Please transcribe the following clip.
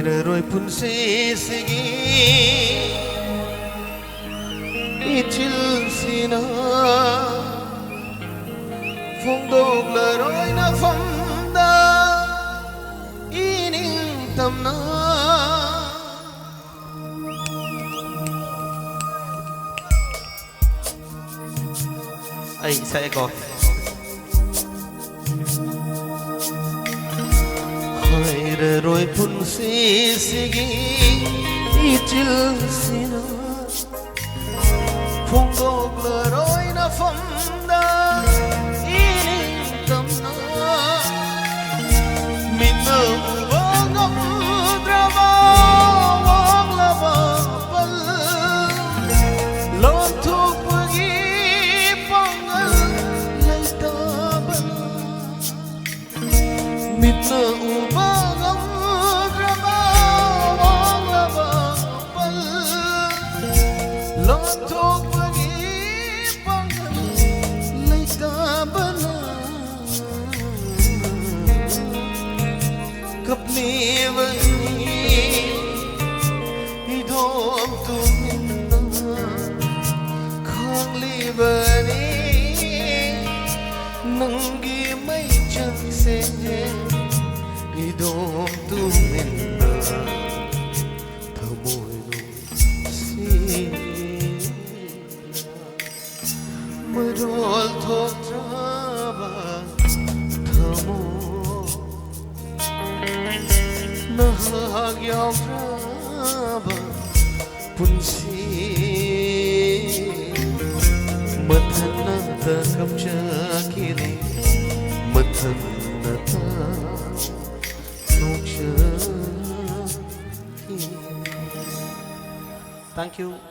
rồi punsisigi ichil sina phong dog la roi na famda ining tamna ai sẽ có rồi punsisigi ichil sina phong dog la roi na famda ining tamna minna ubagam drama wang lava pal lon thuk pagi pangal laitaban minna ubagam drama wang lava pal lon thuk idom tuminna khang libani nangi mai chang se idom tuminna thamoi nu si marol thok traba thamo nahagyaw traba punsi mathanna ta kapcha kini mathanna ta noksha. Thank you.